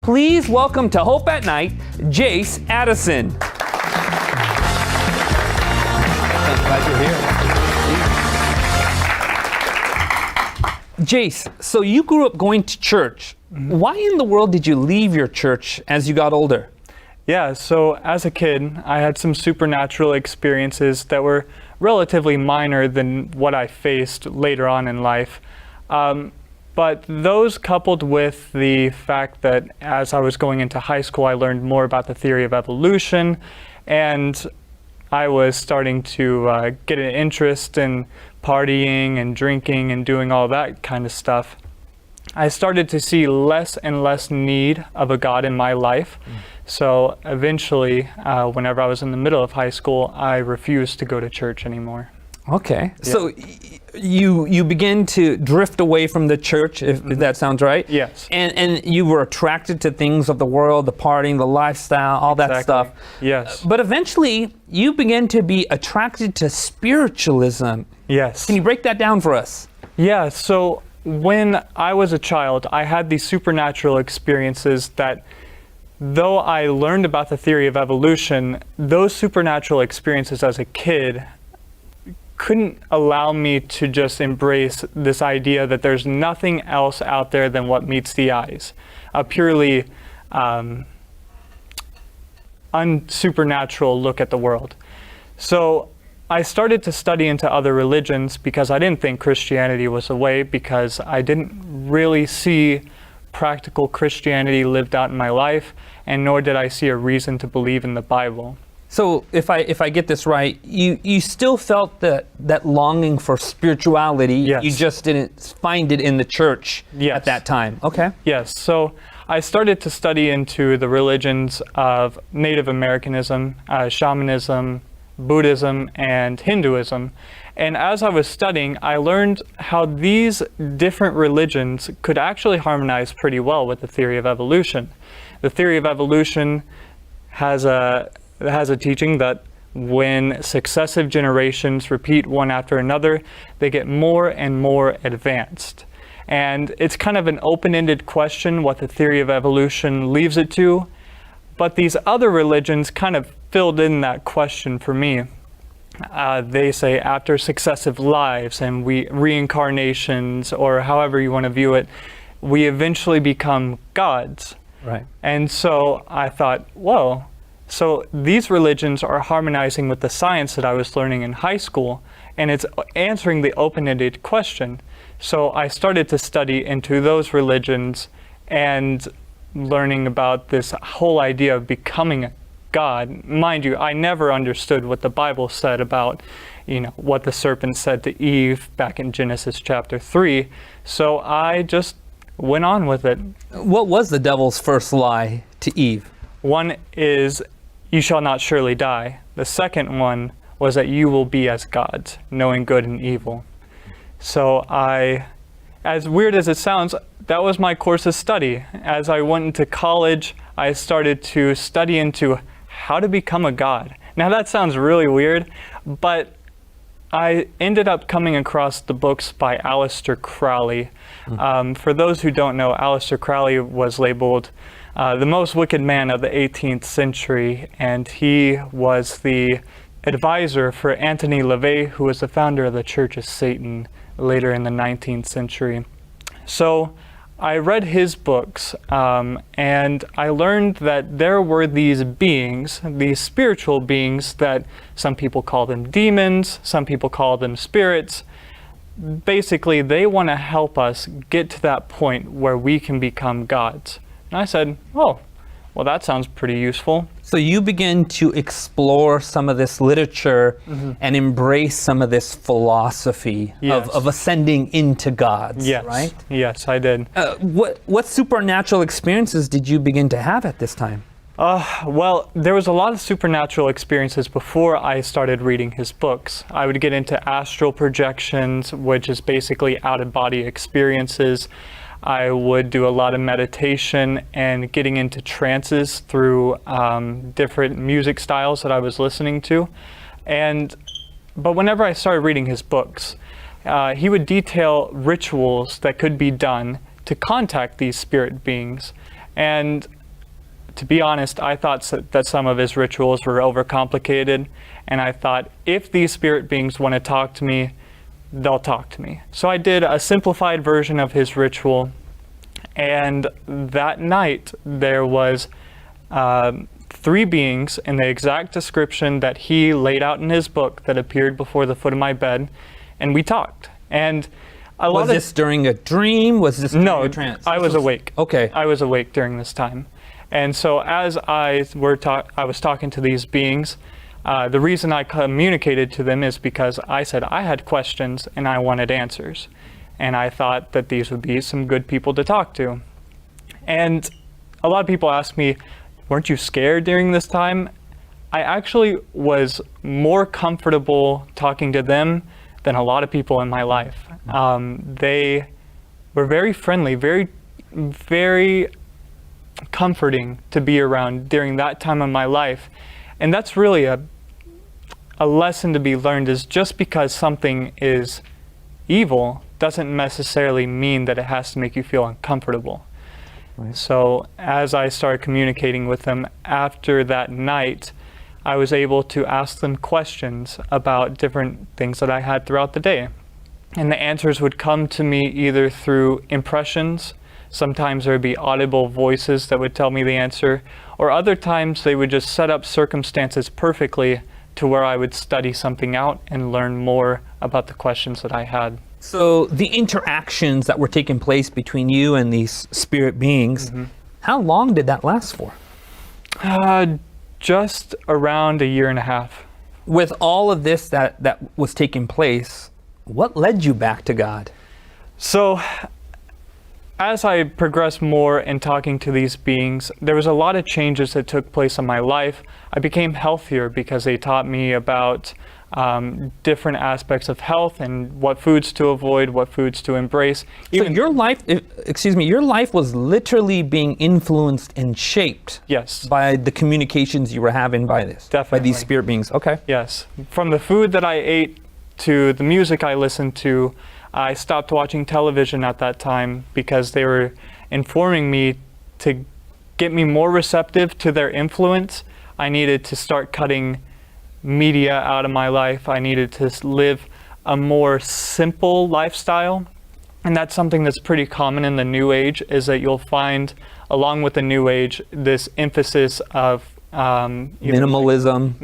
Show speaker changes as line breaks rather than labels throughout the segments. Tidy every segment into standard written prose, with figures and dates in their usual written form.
Please welcome to Hope at Night, Jace Addison. Glad you're here. Jace, so you grew up going to church. Mm-hmm. Why in the world did you leave your church as you got older?
Yeah, so as a kid, I had some supernatural experiences that were relatively minor than what I faced later on in life. But those coupled with the fact that as I was going into high school, I learned more about the theory of evolution, and I was starting to get an interest in partying and drinking and doing all that kind of stuff. I started to see less and less need of a God in my life. So eventually, whenever I was in the middle of high school, I refused to go to church anymore.
Okay.
Yeah.
So you begin to drift away from the church, if that sounds right?
Yes.
And you were attracted to things of the world, the partying, the lifestyle, all that stuff.
Yes.
But eventually, you begin to be attracted to spiritualism.
Yes.
Can you break that down for us?
Yeah, so when I was a child, I had these supernatural experiences that, though I learned about the theory of evolution, those supernatural experiences as a kid couldn't allow me to just embrace this idea that there's nothing else out there than what meets the eyes. A purely unsupernatural look at the world. So I started to study into other religions because I didn't think Christianity was the way, because I didn't really see practical Christianity lived out in my life, and nor did I see a reason to believe in the Bible.
So if I get this right, you still felt that longing for spirituality.
Yes.
You just didn't find it in the church
Yes.
at that time. Okay.
Yes, so I started to study into the religions of Native Americanism, shamanism, Buddhism, and Hinduism. And as I was studying, I learned how these different religions could actually harmonize pretty well with the theory of evolution. The theory of evolution has a teaching that when successive generations repeat one after another, they get more and more advanced. And it's kind of an open-ended question what the theory of evolution leaves it to, but these other religions kind of filled in that question for me. They say after successive lives and reincarnations, or however you want to view it, we eventually become gods.
Right.
And so I thought, whoa, so these religions are harmonizing with the science that I was learning in high school, and it's answering the open-ended question. So I started to study into those religions and learning about this whole idea of becoming a God. Mind you, I never understood what the Bible said about, what the serpent said to Eve back in Genesis chapter 3. So I just went on with it.
What was the devil's first lie to Eve?
One is, you shall not surely die. The second one was that you will be as gods, knowing good and evil. So as weird as it sounds, that was my course of study. As I went into college, I started to study into how to become a god. Now that sounds really weird, but I ended up coming across the books by Aleister Crowley. For those who don't know, Aleister Crowley was labeled the most wicked man of the 18th century, and he was the advisor for Anthony LaVey, who was the founder of the Church of Satan later in the 19th century. So I read his books, and I learned that there were these beings, these spiritual beings that some people call them demons, some people call them spirits. Basically, they want to help us get to that point where we can become gods. And I said, oh, well, that sounds pretty useful.
So you begin to explore some of this literature and embrace some of this philosophy of ascending into gods,
Yes.
right?
Yes, I did.
What supernatural experiences did you begin to have at this time?
Well, there was a lot of supernatural experiences before I started reading his books. I would get into astral projections, which is basically out-of-body experiences. I would do a lot of meditation and getting into trances through different music styles that I was listening to. But whenever I started reading his books, he would detail rituals that could be done to contact these spirit beings. And to be honest, I thought that some of his rituals were overcomplicated, and I thought, if these spirit beings want to talk to me, they'll talk to me. So I did a simplified version of his ritual, and that night there was 3 beings in the exact description that he laid out in his book that appeared before the foot of my bed, and we talked. And
was this during a dream? Was this during a trance?
I was awake.
Okay.
I was awake during this time. And so as I was talking to these beings, the reason I communicated to them is because I said I had questions and I wanted answers. And I thought that these would be some good people to talk to. And a lot of people ask me, weren't you scared during this time? I actually was more comfortable talking to them than a lot of people in my life. They were very friendly, very, very comforting to be around during that time of my life. And that's really a lesson to be learned, is just because something is evil doesn't necessarily mean that it has to make you feel uncomfortable. Right. So as I started communicating with them after that night, I was able to ask them questions about different things that I had throughout the day. And the answers would come to me either through impressions. Sometimes there would be audible voices that would tell me the answer, or other times they would just set up circumstances perfectly to where I would study something out and learn more about the questions that I had.
So the interactions that were taking place between you and these spirit beings, how long did that last for?
Just around 1.5 years.
With all of this that was taking place, what led you back to God?
So as I progressed more in talking to these beings, there was a lot of changes that took place in my life. I became healthier because they taught me about different aspects of health and what foods to avoid, what foods to embrace.
So your life, your life was literally being influenced and shaped.
Yes.
By the communications you were having by
Definitely.
by these spirit beings. Okay.
Yes. From the food that I ate to the music I listened to, I stopped watching television at that time because they were informing me to get me more receptive to their influence. I needed to start cutting media out of my life. I needed to live a more simple lifestyle. And that's something that's pretty common in the New Age, is that you'll find, along with the New Age, this emphasis of minimalism,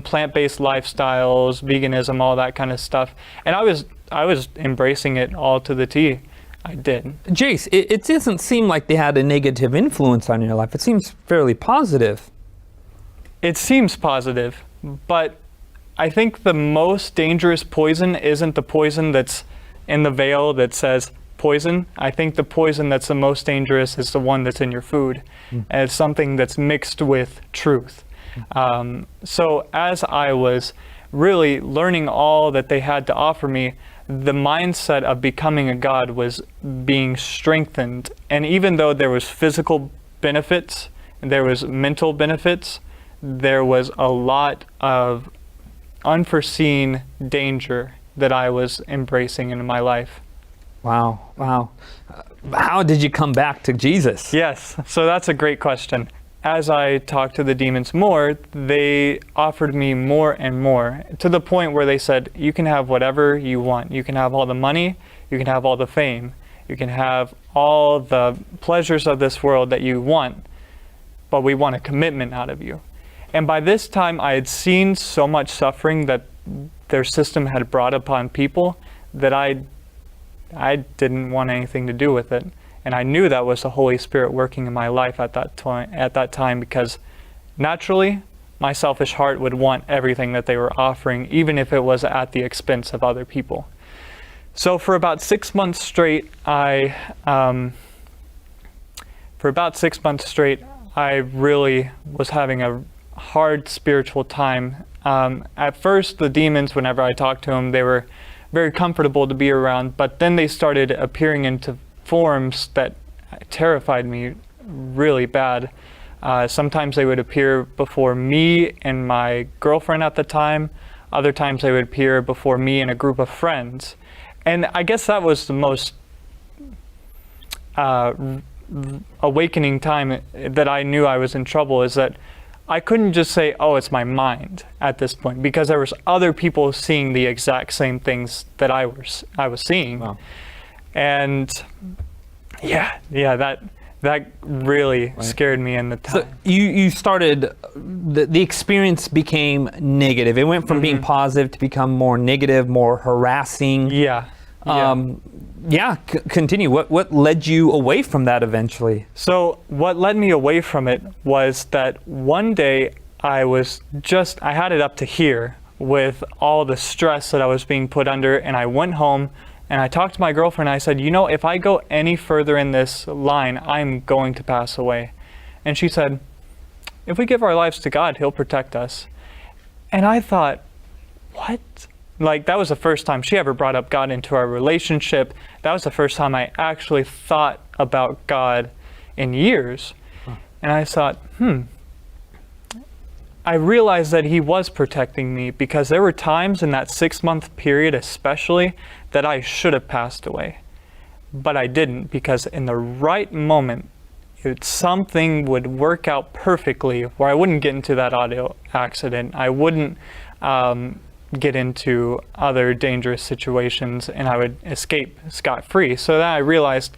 plant-based lifestyles, veganism, all that kind of stuff. And I was embracing it all to the T. I did.
Jace, it doesn't seem like they had a negative influence on your life. It seems fairly positive.
It seems positive, but I think the most dangerous poison isn't the poison that's in the veil that says poison. I think the poison that's the most dangerous is the one that's in your food. And it's something that's mixed with truth. So as I was really learning all that they had to offer me, the mindset of becoming a god was being strengthened. And even though there was physical benefits, and there was mental benefits, there was a lot of unforeseen danger that I was embracing in my life.
Wow. How did you come back to Jesus?
Yes, so that's a great question. As I talked to the demons more, they offered me more and more, to the point where they said, you can have whatever you want. You can have all the money, you can have all the fame, you can have all the pleasures of this world that you want, but we want a commitment out of you. And by this time, I had seen so much suffering that their system had brought upon people that I didn't want anything to do with it. And I knew that was the Holy Spirit working in my life at that time, because naturally, my selfish heart would want everything that they were offering, even if it was at the expense of other people. So for about 6 months straight, I really was having a hard spiritual time. At first, the demons, whenever I talked to them, they were very comfortable to be around, but then they started appearing into forms that terrified me really bad. Sometimes they would appear before me and my girlfriend at the time. Other times they would appear before me and a group of friends. And I guess that was the most awakening time that I knew I was in trouble is that I couldn't just say, oh, it's my mind at this point, because there was other people seeing the exact same things that I was seeing.
Wow.
And that really scared me in the time.
So you started, the experience became negative. It went from being positive to become more negative, more harassing. Continue. What led you away from that eventually?
So what led me away from it was that one day I had it up to here with all the stress that I was being put under, and I went home and I talked to my girlfriend. I said, if I go any further in this line, I'm going to pass away. And she said, if we give our lives to God, He'll protect us. And I thought, what? Like, that was the first time she ever brought up God into our relationship. That was the first time I actually thought about God in years. And I thought, I realized that He was protecting me, because there were times in that 6-month period especially that I should have passed away. But I didn't, because in the right moment, something would work out perfectly where I wouldn't get into that auto accident. I wouldn't get into other dangerous situations, and I would escape scot-free. So then I realized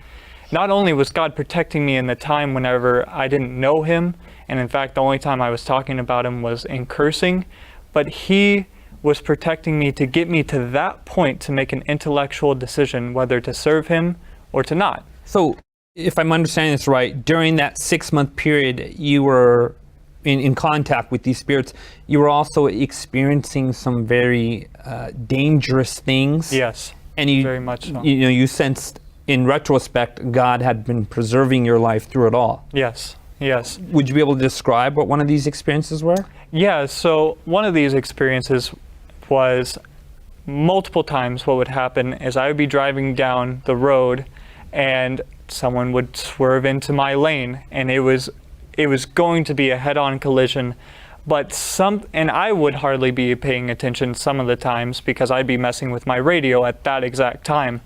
not only was God protecting me in the time whenever I didn't know Him, and in fact the only time I was talking about Him was in cursing, but He was protecting me to get me to that point to make an intellectual decision whether to serve Him or to not.
So if I'm understanding this right, during that 6-month period you were in contact with these spirits, you were also experiencing some very dangerous things.
Yes,
and you
very much so.
You sensed in retrospect God had been preserving your life through it all.
Yes.
Would you be able to describe what one of these experiences were?
Yeah, so one of these experiences was multiple times what would happen is I would be driving down the road and someone would swerve into my lane, and it was going to be a head-on collision, and I would hardly be paying attention some of the times because I'd be messing with my radio at that exact time.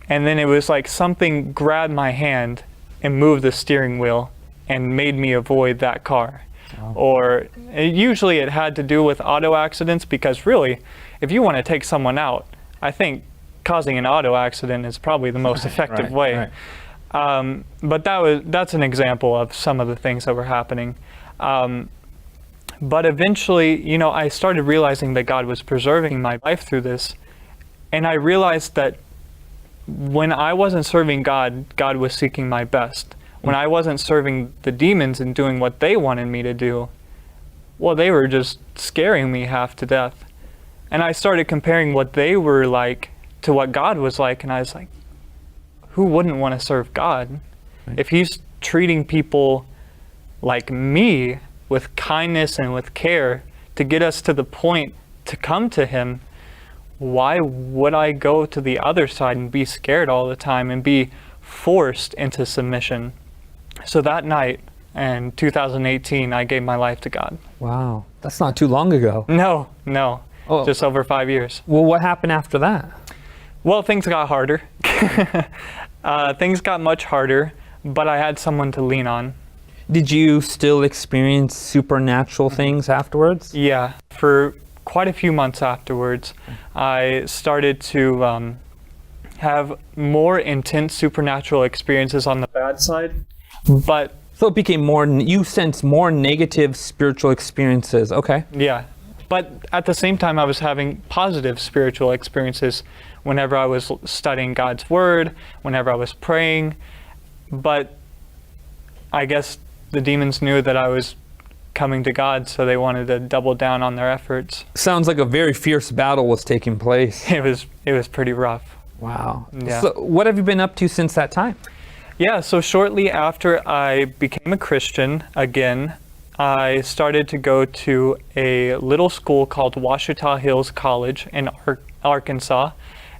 And then it was like something grabbed my hand and moved the steering wheel and made me avoid that car. Wow. Or usually it had to do with auto accidents, because really, if you want to take someone out, I think causing an auto accident is probably the most effective way. Right. But that's an example of some of the things that were happening. But eventually, I started realizing that God was preserving my life through this. And I realized that when I wasn't serving God, God was seeking my best. When I wasn't serving the demons and doing what they wanted me to do, well, they were just scaring me half to death. And I started comparing what they were like to what God was like, and I was like, who wouldn't want to serve God? Right. If He's treating people like me with kindness and with care to get us to the point to come to Him, why would I go to the other side and be scared all the time and be forced into submission? So that night in 2018, I gave my life to God.
Wow, that's not too long ago.
No, just over 5 years.
Well, what happened after that?
Well, things got harder. Things got much harder, but I had someone to lean on.
Did you still experience supernatural things afterwards?
Yeah, for quite a few months afterwards, I started to have more intense supernatural experiences on the bad side. But
so it became you sensed more negative spiritual experiences. Okay.
Yeah. But at the same time, I was having positive spiritual experiences whenever I was studying God's Word, whenever I was praying. But I guess the demons knew that I was coming to God, so they wanted to double down on their efforts.
Sounds like a very fierce battle was taking place.
It was pretty rough.
Wow.
Yeah.
So what have you been up to since that time?
Yeah, so shortly after I became a Christian again, I started to go to a little school called Washita Hills College in Arkansas,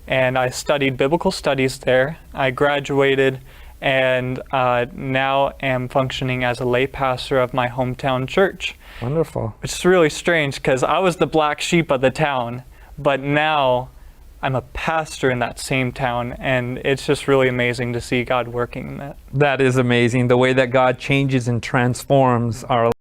and I studied biblical studies there. I graduated and now am functioning as a lay pastor of my hometown church.
Wonderful.
Which is really strange because I was the black sheep of the town, but now I'm a pastor in that same town, and it's just really amazing to see God working in that.
That is amazing. The way that God changes and transforms our